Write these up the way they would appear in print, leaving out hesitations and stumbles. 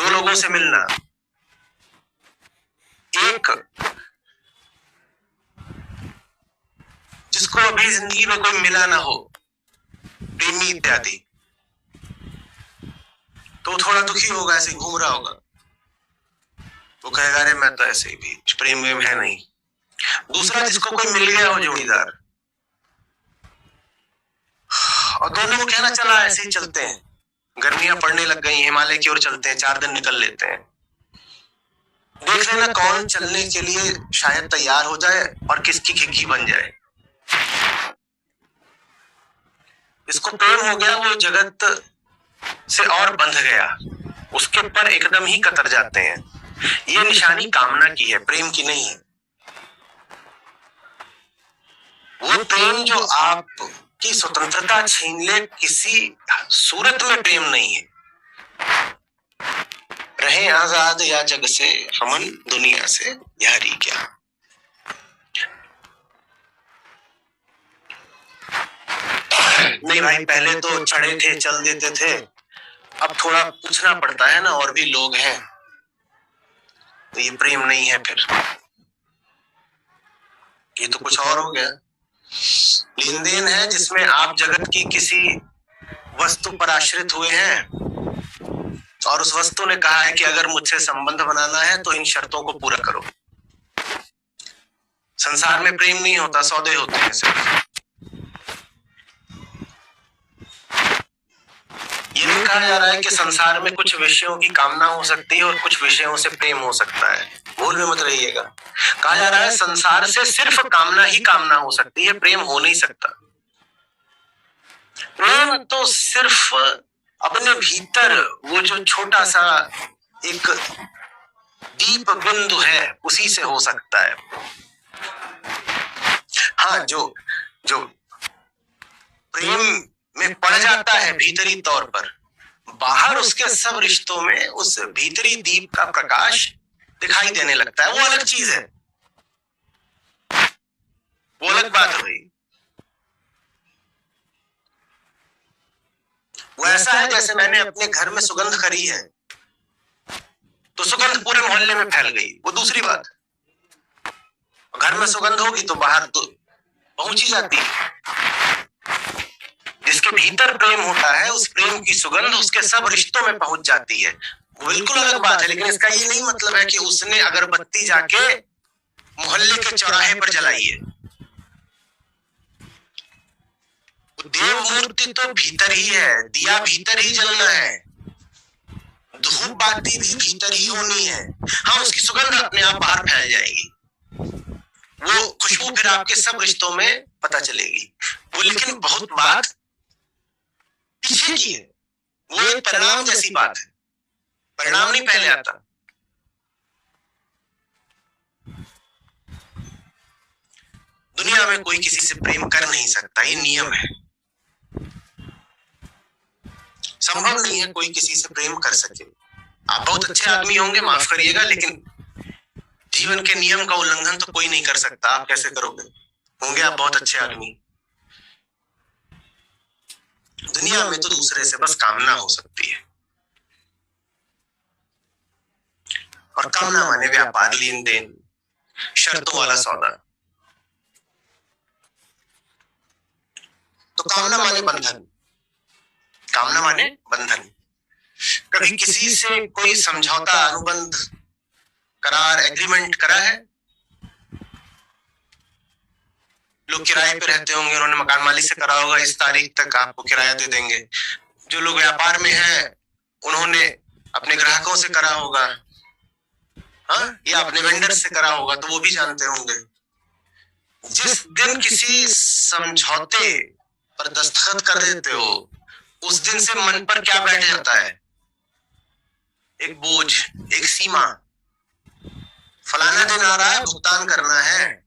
दो लोगों से मिलना, एक जिसको अभी जिंदगी में कोई मिला ना हो, प्रेमी इत्यादि, तो थोड़ा दुखी होगा, ऐसे घूम रहा होगा, वो कहेगा अरे मैं तो ऐसे ही भी प्रेम में है नहीं। दूसरा जिसको कोई मिल गया हो जोड़ीदार, और दोनों को कहना चला ऐसे ही चलते हैं, गर्मियां पड़ने लग गई, हिमालय की ओर चलते हैं, 4 दिन निकल लेते हैं, देख लेना कौन चलने के लिए शायद तैयार हो जाए और किसकी खिड़की बन जाए। इसको प्रेम हो गया, वो जगत से और बंध गया, उसके पर एकदम ही कतर जाते हैं। ये निशानी कामना की है, प्रेम की नहीं है। वो प्रेम जो आपकी स्वतंत्रता छीन ले, किसी सूरत में प्रेम नहीं है। रहे आजाद या जग से, हमन दुनिया से, यारी क्या। नहीं भाई, पहले तो चढ़े थे, चल देते थे, अब थोड़ा पूछना पड़ता है ना, और भी लोग हैं, तो ये प्रेम नहीं है फिर, ये तो कुछ और हो गया। लेन देन है जिसमें आप जगत की किसी वस्तु पर आश्रित हुए हैं, और उस वस्तु ने कहा है कि अगर मुझसे संबंध बनाना है तो इन शर्तों को पूरा करो। संसार में प्रेम नहीं होता, सौदे होते हैं सिर्फ। ये नहीं कहा जा रहा है कि संसार में कुछ विषयों की कामना हो सकती है और कुछ विषयों से प्रेम हो सकता है, भूल में मत रहिएगा। कहा जा रहा है संसार से सिर्फ कामना ही कामना हो सकती है, प्रेम हो नहीं सकता। प्रेम तो सिर्फ अपने भीतर वो जो छोटा सा एक दीप बिंदु है, उसी से हो सकता है। हाँ, जो प्रेम में पड़ जाता है भीतरी तौर पर, बाहर उसके सब रिश्तों में उस भीतरी दीप का प्रकाश दिखाई देने लगता है, वो अलग चीज है, वो अलग बात हुई। वो ऐसा है जैसे मैंने अपने घर में सुगंध करी है, तो सुगंध पूरे मोहल्ले में फैल गई, वो दूसरी बात। घर में सुगंध होगी तो बाहर तो पहुंच ही जाती है। जिसके भीतर प्रेम होता है, उस प्रेम की सुगंध उसके सब रिश्तों में पहुंच जाती है, वो बिल्कुल अलग बात है। लेकिन इसका ये नहीं मतलब है कि उसने अगरबत्ती जाके मोहल्ले के चौराहे पर जलाई है। देव मूर्ति तो भीतर ही है, दिया भीतर ही जलना है, धूप बाती भी भीतर ही होनी है। हाँ, उसकी सुगंध अपने आप बाहर फैल जाएगी, वो खुशबू फिर आपके सब रिश्तों में पता चलेगी। वो लेकिन बहुत बात पीछे की है, वो एक परिणाम जैसी बात है, परिणाम नहीं पहले आता। दुनिया में कोई किसी से प्रेम कर नहीं सकता, ये नियम है, संभव नहीं है कोई किसी से प्रेम कर सके। आप बहुत अच्छे आदमी होंगे, माफ करिएगा, लेकिन जीवन के नियम का उल्लंघन तो कोई नहीं कर सकता। आप कैसे करोगे? होंगे आप बहुत अच्छे आदमी। दुनिया में तो दूसरे से बस कामना हो सकती है, और कामना माने व्यापार, लेन देन, शर्तों वाला सौदा। तो कामना माने बंधन, कामना माने बंधन। कभी किसी से कोई समझौता, अनुबंध, करार, एग्रीमेंट करा है? लोग किराए पे रहते होंगे, उन्होंने मकान मालिक से करा होगा इस तारीख तक आपको किराया दे देंगे। जो लोग व्यापार में हैं, उन्होंने अपने ग्राहकों से करा होगा, हाँ, या अपने वेंडर से करा होगा, तो वो भी जानते होंगे। जिस दिन किसी समझौते पर दस्तखत कर देते हो, उस दिन से मन पर क्या बैठ जाता है? एक बोझ, एक सीमा। फलाना दिन आ रहा है, भुगतान करना है।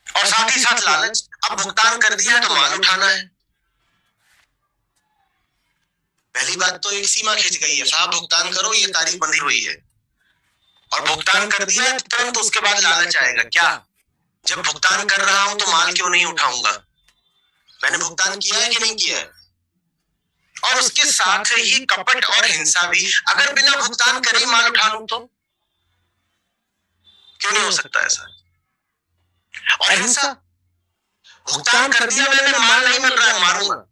और साथ ही साथ लालच, अब भुगतान कर दिया तो माल उठाना है। पहली बात तो एक सीमा खिंच गई है, साहब भुगतान करो, ये तारीख बंधी हुई है। और भुगतान कर दिया तो तुरंत उसके बाद लालच आएगा, क्या जब भुगतान कर रहा हूं तो माल क्यों नहीं उठाऊंगा? मैंने भुगतान किया है कि नहीं किया है? और उसके साथ ही कपट और हिंसा भी। अगर बिना भुगतान करे ही माल उठा लूं तो क्यों नहीं हो सकता ऐसा? और हिंसा, भुगतान कर दिया मैंने, माल नहीं मिल रहा है, मारूंगा।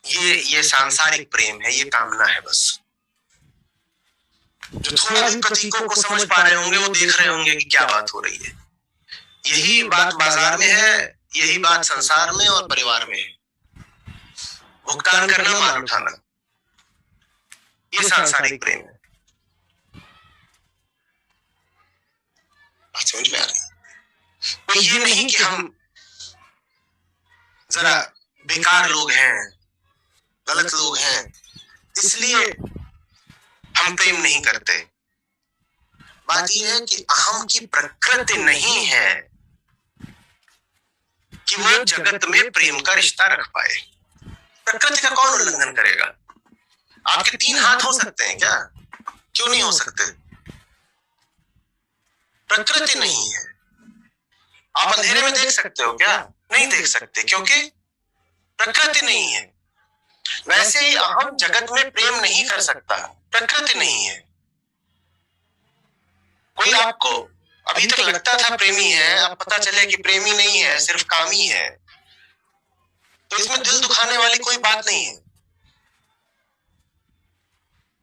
ये सांसारिक प्रेम है, ये कामना है बस। जो थोड़ा भी प्रतीकों को समझ पा रहे होंगे वो देख रहे होंगे कि क्या बात हो रही है। यही बात बाजार में है, यही बात संसार में और परिवार में है। भुगतान करना, माल उठाना, ये सांसारिक प्रेम है। बात समझ में आ रही है? तो ये नहीं कि हम जरा बेकार लोग हैं, गलत लोग हैं, इसलिए हम प्रेम नहीं करते। बात यह है कि अहम की प्रकृति नहीं है कि वो जगत में प्रेम का रिश्ता रख पाए। प्रकृति का कौन उल्लंघन करेगा? आपके 3 हाथ हो सकते हैं क्या? क्यों नहीं हो सकते? प्रकृति नहीं है। आप अंधेरे में देख सकते हो क्या? नहीं देख सकते, क्योंकि प्रकृति नहीं है। वैसे ही अहम जगत में प्रेम नहीं कर सकता, प्रकृति नहीं है। कोई आपको अभी तक लगता था प्रेमी है, अब पता चले कि प्रेमी नहीं है, सिर्फ कामी है, तो इसमें दिल दुखाने वाली कोई बात नहीं है।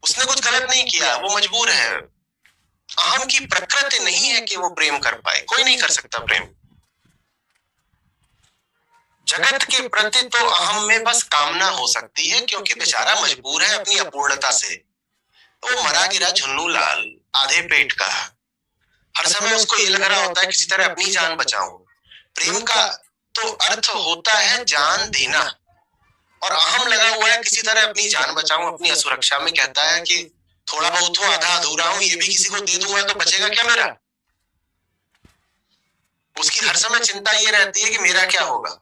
उसने कुछ गलत नहीं किया, वो मजबूर है। अहम की प्रकृति नहीं है कि वो प्रेम कर पाए, कोई नहीं कर सकता प्रेम। जगत के प्रति तो अहम में बस कामना हो सकती है, क्योंकि बेचारा मजबूर है अपनी अपूर्णता से। वो मरा गिरा झुन्नू लाल, आधे पेट का, हर समय उसको ये लग रहा होता है किसी तरह अपनी जान बचाऊं। प्रेम का तो अर्थ होता है जान देना, और अहम लगा हुआ है किसी तरह अपनी जान बचाऊं, अपनी असुरक्षा में। कहता है कि थोड़ा बहुत हो, आधा अधूरा हूं, ये भी किसी को दे दूंगा तो बचेगा क्या मेरा? उसकी हर समय चिंता ये रहती है कि मेरा क्या होगा।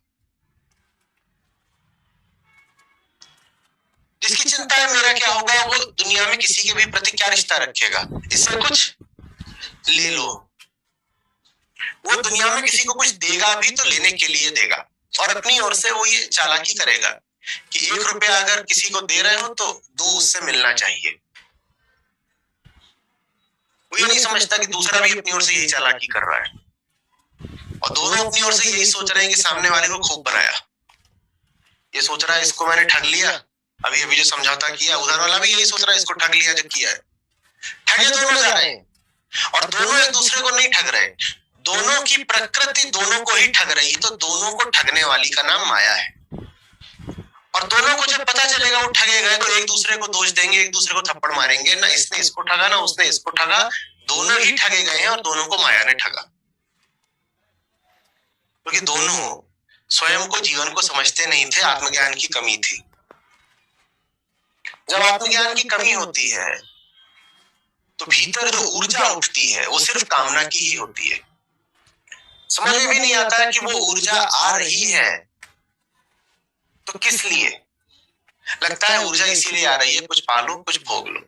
जिसकी चिंता है मेरा क्या होगा, वो दुनिया में किसी के भी प्रति क्या रिश्ता रखेगा? इससे कुछ ले लो। वो दुनिया में किसी को कुछ देगा भी तो लेने के लिए देगा, और अपनी ओर से वो ये चालाकी करेगा कि 1 रुपया अगर किसी को दे रहे हो तो 2 उससे मिलना चाहिए। वो ये नहीं समझता कि दूसरा भी अपनी ओर से यही चालाकी कर रहा है, और दोनों अपनी ओर से यही सोच रहे हैं कि सामने वाले को खूब बनाया। ये सोच रहा है इसको मैंने ठग लिया, अभी अभी जो समझौता किया, उधर वाला भी यही सोच रहा है इसको ठग लिया जो किया है। ठगे दोनों जा रहे हैं, और दोनों एक दूसरे को नहीं ठग रहे। दोनों की प्रकृति दोनों को ही ठग रही है, तो दोनों को ठगने वाली का नाम माया है। और दोनों को जब पता चलेगा वो ठगे गए तो एक दूसरे को दोष देंगे, एक दूसरे को थप्पड़ मारेंगे, ना इसने इसको ठगा ना उसने इसको ठगा, दोनों ही ठगे गए हैं और दोनों को माया ने ठगा। क्योंकि दोनों स्वयं को, जीवन को समझते नहीं थे, आत्मज्ञान की कमी थी। जब आत्मज्ञान की कमी होती है तो भीतर जो ऊर्जा उठती है वो सिर्फ कामना की ही होती है। समझ में भी नहीं आता है कि वो ऊर्जा आ रही है तो किस लिए। लगता है ऊर्जा इसीलिए आ रही है कुछ पालो कुछ भोग लो।